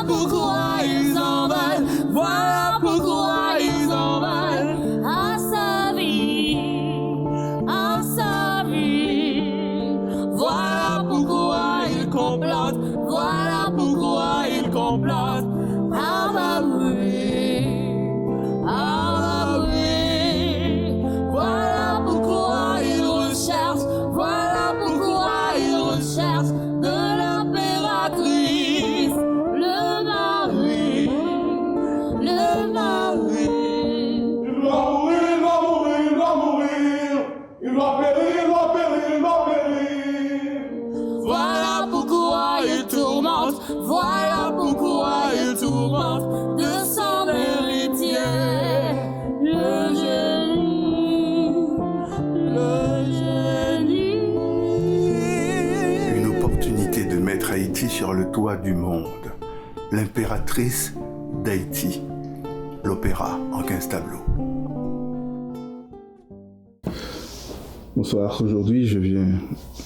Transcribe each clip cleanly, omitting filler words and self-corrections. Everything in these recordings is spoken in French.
pourquoi ils en veulent, voilà pourquoi ils en veulent à sa vie, à sa vie. Voilà pourquoi ils complotent, voilà pourquoi ils complotent. Ah bah oui, ah bah oui. Voilà pourquoi ils recherchent, voilà pourquoi ils recherchent de l'impératrice, le mari, le mari. Il doit mourir, il doit mourir, il doit mourir. Il doit périr, il doit périr, il doit périr. Voilà pourquoi ils tourmentent, voilà pourquoi ils tourmentent de son héritier, le génie, le génie. Une opportunité de mettre Haïti sur le toit du monde. L'impératrice d'Haïti. L'opéra en 15 tableaux. Bonsoir, aujourd'hui je viens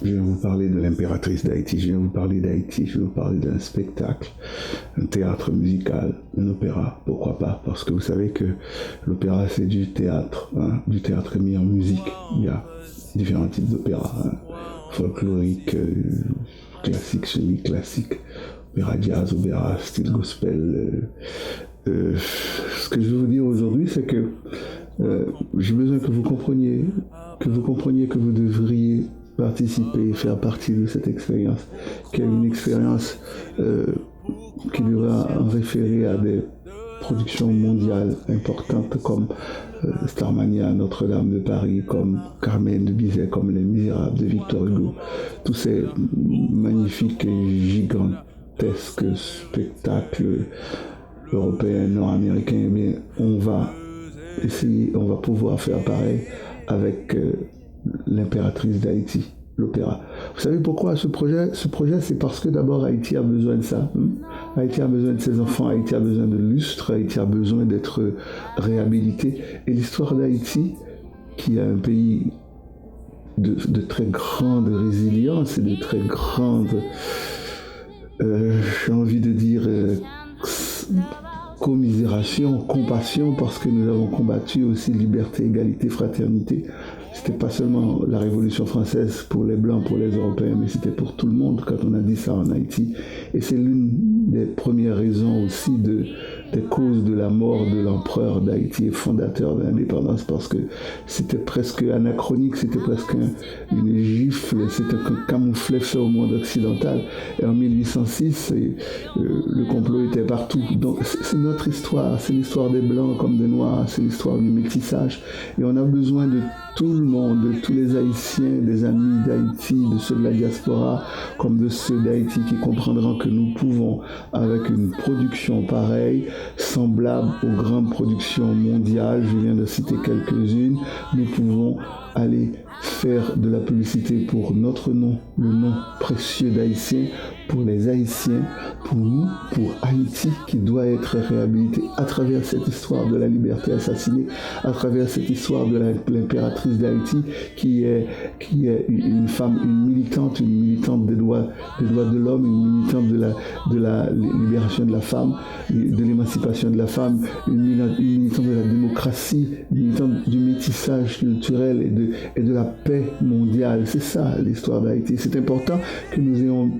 vous parler de l'impératrice d'Haïti, je viens vous parler d'Haïti, je vais vous parler d'un spectacle, un théâtre musical, un opéra, pourquoi pas, parce que vous savez que l'opéra c'est du théâtre mis en musique, il y a différents types d'opéra, folklorique, classique, semi-classique, opéra jazz, opéra style gospel. Ce que je veux vous dire aujourd'hui c'est que j'ai besoin que vous compreniez que vous devriez participer, faire partie de cette expérience, qui est une expérience qui devra en référer à des productions mondiales importantes comme Starmania, Notre-Dame de Paris, comme Carmen de Bizet, comme Les Misérables de Victor Hugo, tous ces magnifiques et gigantesques spectacles européens, nord-américains, mais on va pouvoir faire pareil avec l'impératrice d'Haïti, l'opéra. Vous savez pourquoi ce projet, c'est parce que d'abord Haïti a besoin de ça. Haïti a besoin de ses enfants, Haïti a besoin de lustre, Haïti a besoin d'être réhabilité. Et l'histoire d'Haïti, qui est un pays de très grande résilience et de très grande, j'ai envie de dire, commisération, compassion, parce que nous avons combattu aussi liberté, égalité, fraternité. C'était pas seulement la Révolution française pour les Blancs, pour les Européens, mais c'était pour tout le monde quand on a dit ça en Haïti. Et c'est l'une des premières raisons aussi des causes de la mort de l'empereur d'Haïti et fondateur de l'indépendance, parce que c'était presque anachronique, c'était presque une gifle, c'était un camouflet fait au monde occidental. Et en 1806, le complot était partout. Donc c'est notre histoire, c'est l'histoire des Blancs comme des Noirs, c'est l'histoire du métissage. Et on a besoin de tout le monde, de tous les Haïtiens, des amis d'Haïti, de ceux de la diaspora, comme de ceux d'Haïti qui comprendront que nous pouvons, avec une production pareille, semblable aux grandes productions mondiales, je viens de citer quelques-unes, nous pouvons aller faire de la publicité pour notre nom, le nom précieux d'Haïtien, pour les Haïtiens, pour nous, pour Haïti qui doit être réhabilité à travers cette histoire de la liberté assassinée, à travers cette histoire de l'impératrice d'Haïti qui est une femme, une militante des droits de l'homme, une militante de la libération de la femme, de l'émancipation de la femme, une militante de la démocratie, une militante du métissage culturel et de la paix mondiale. C'est ça l'histoire d'Haïti. C'est important que nous ayons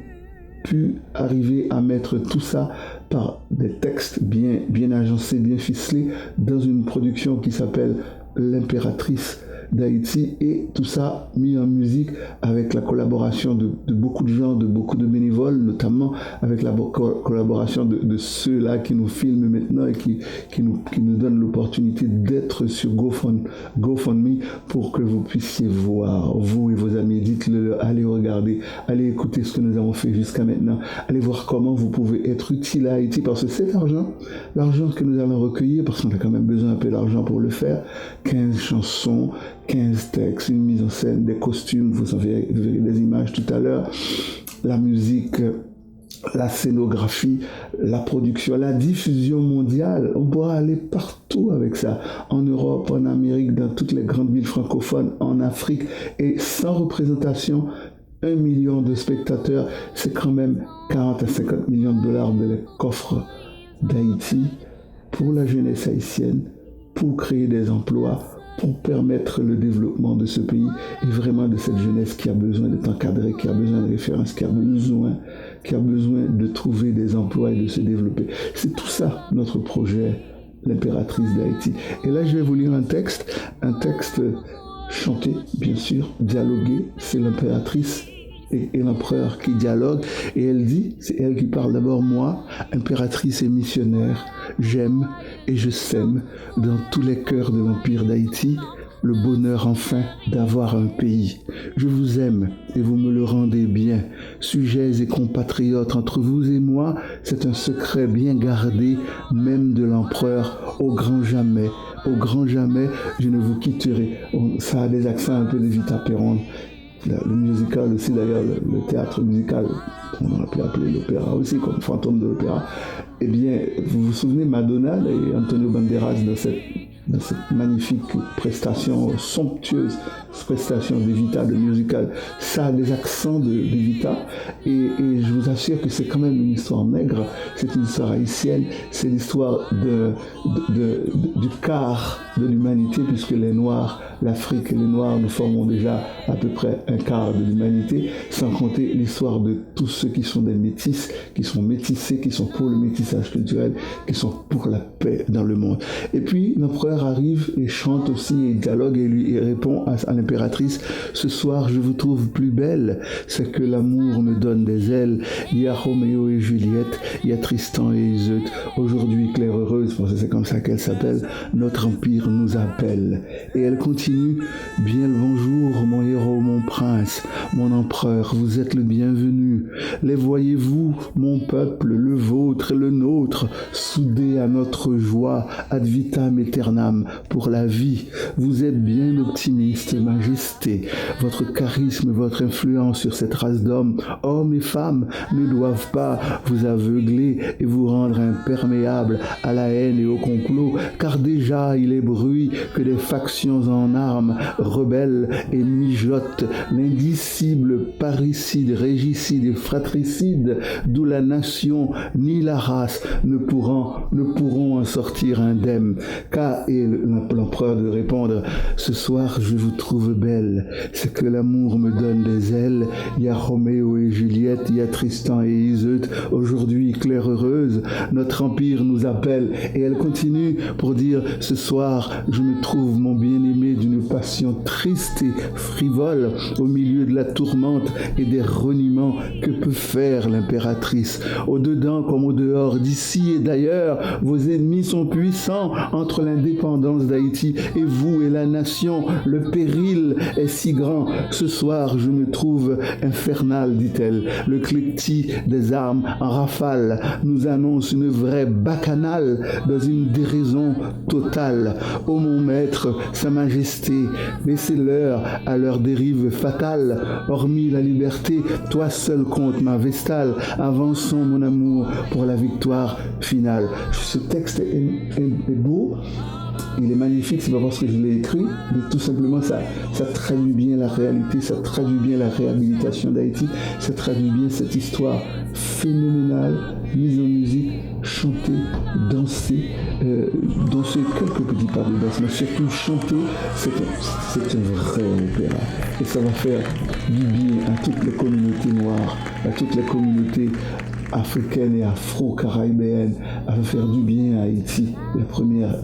pu arriver à mettre tout ça par des textes bien agencés, bien ficelés, dans une production qui s'appelle L'impératrice d'Haïti, et tout ça mis en musique avec la collaboration de beaucoup de gens, de beaucoup de bénévoles, notamment avec la collaboration de ceux-là qui nous filment maintenant et qui nous donnent l'opportunité d'être sur GoFundMe pour que vous puissiez voir, vous et vos amis, dites-le, allez regarder, allez écouter ce que nous avons fait jusqu'à maintenant, allez voir comment vous pouvez être utile à Haïti, parce que cet argent que nous allons recueillir, parce qu'on a quand même besoin un peu d'argent pour le faire, 15 chansons, 15 textes, une mise en scène, des costumes, vous verrez des images tout à l'heure, la musique, la scénographie, la production, la diffusion mondiale. On pourra aller partout avec ça, en Europe, en Amérique, dans toutes les grandes villes francophones, en Afrique, et sans représentation 1 million de spectateurs, c'est quand même 40 à 50 millions de dollars dans les coffres d'Haïti pour la jeunesse haïtienne, pour créer des emplois, pour permettre le développement de ce pays et vraiment de cette jeunesse qui a besoin d'être encadrée, qui a besoin de références, qui a besoin de trouver des emplois et de se développer. C'est tout ça notre projet, l'impératrice d'Haïti. Et là, je vais vous lire un texte chanté, bien sûr, dialogué. C'est l'impératrice et l'empereur qui dialoguent. Et elle dit, c'est elle qui parle d'abord, moi, impératrice et missionnaire, j'aime et je sème dans tous les cœurs de l'Empire d'Haïti le bonheur enfin d'avoir un pays. Je vous aime et vous me le rendez bien. Sujets et compatriotes, entre vous et moi, c'est un secret bien gardé, même de l'empereur, au grand jamais, je ne vous quitterai. Ça a des accents un peu de Vita Perron. Le musical aussi, d'ailleurs, le théâtre musical, on aurait pu appeler l'opéra aussi, comme fantôme de l'opéra. Eh bien, vous vous souvenez, Madonna et Antonio Banderas dans cette magnifique prestation, somptueuse prestation d'Evita, de musical, ça a des accents d'Evita, et je vous assure que c'est quand même une histoire nègre, c'est une histoire haïtienne, c'est l'histoire du quart de l'humanité, puisque les Noirs, l'Afrique et les Noirs, nous formons déjà à peu près un quart de l'humanité, sans compter l'histoire de tous ceux qui sont des métis, qui sont métissés, qui sont pour le métissage culturel, qui sont pour la paix dans le monde. Et puis, l'empereur arrive et chante aussi, et dialogue, et lui répond à l'impératrice, ce soir je vous trouve plus belle, c'est que l'amour me donne des ailes, il y a Roméo et Juliette, il y a Tristan et Iseut, aujourd'hui Claire heureuse, parce que c'est comme ça qu'elle s'appelle, notre empire nous appelle. Et elle continue, bien le bonjour mon héros, mon prince, mon empereur, vous êtes le bienvenu, les voyez-vous, mon peuple, le vôtre et le nôtre, soudés à notre joie, ad vitam aeternam, pour la vie, vous êtes bien optimiste, majesté, votre charisme, votre influence sur cette race d'hommes, hommes et femmes, ne doivent pas vous aveugler et vous rendre imperméables à la haine et au complot, car déjà il est bruit que des factions en armes rebellent et mijotent l'indicible parricide, régicide et fratricide, d'où la nation ni la race ne pourront en sortir indemnes. Et l'empereur de répondre, ce soir je vous trouve belle, c'est que l'amour me donne des ailes, il y a Roméo et Juliette, il y a Tristan et Iseut, aujourd'hui Claire heureuse, notre empire nous appelle. Et elle continue pour dire, ce soir je me trouve mon bien-aimé d'une passion triste et frivole, au milieu de la tourmente et des reniements que peut faire l'impératrice. Au-dedans comme au-dehors, d'ici et d'ailleurs, vos ennemis sont puissants entre l'indépendance d'Haïti et vous et la nation. Le péril est si grand. Ce soir, je me trouve infernal, dit-elle. Le cliquetis des armes en rafale nous annonce une vraie bacchanale dans une déraison totale. Ô mon maître, sa majesté, laissez-leur à leur dérive fatale. Hormis la liberté, toi seul compte ma vestale. Avançons, mon amour, pour la victoire finale. Ce texte est beau. Il est magnifique, c'est pas parce que je l'ai écrit, mais tout simplement ça traduit bien la réalité, ça traduit bien la réhabilitation d'Haïti, ça traduit bien cette histoire phénoménale, mise en musique, chantée, dansée, quelques petits pas de danse, mais surtout chanter, c'est un vrai opéra. Et ça va faire du bien à toutes les communautés noires, à toutes les communautés africaines et afro-caribéennes, à faire du bien à Haïti, la première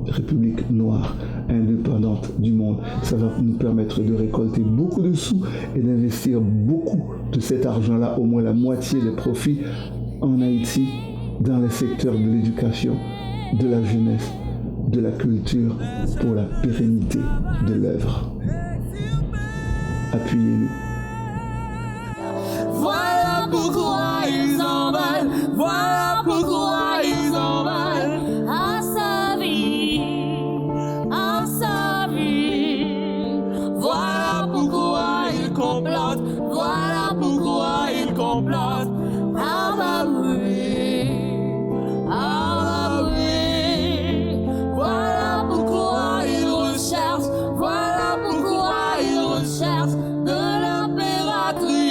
République noire, indépendante du monde. Ça va nous permettre de récolter beaucoup de sous et d'investir beaucoup de cet argent-là, au moins la moitié des profits, en Haïti, dans les secteurs de l'éducation, de la jeunesse, de la culture, pour la pérennité de l'œuvre. Appuyez-nous. Voilà pourquoi ils en veulent, voilà pourquoi ils en veulent à sa vie, à sa vie. Voilà pourquoi ils complotent, voilà pourquoi ils complotent. Ah bah oui, ah bah oui. Voilà pourquoi ils recherchent, voilà pourquoi ils recherchent de l'impératrice.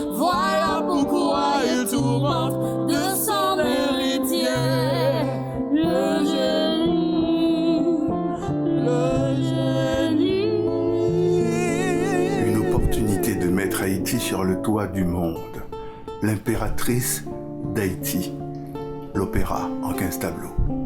Voilà pourquoi il tourmente de son héritier. Le génie. Une opportunité de mettre Haïti sur le toit du monde. L'impératrice d'Haïti. L'opéra en 15 tableaux.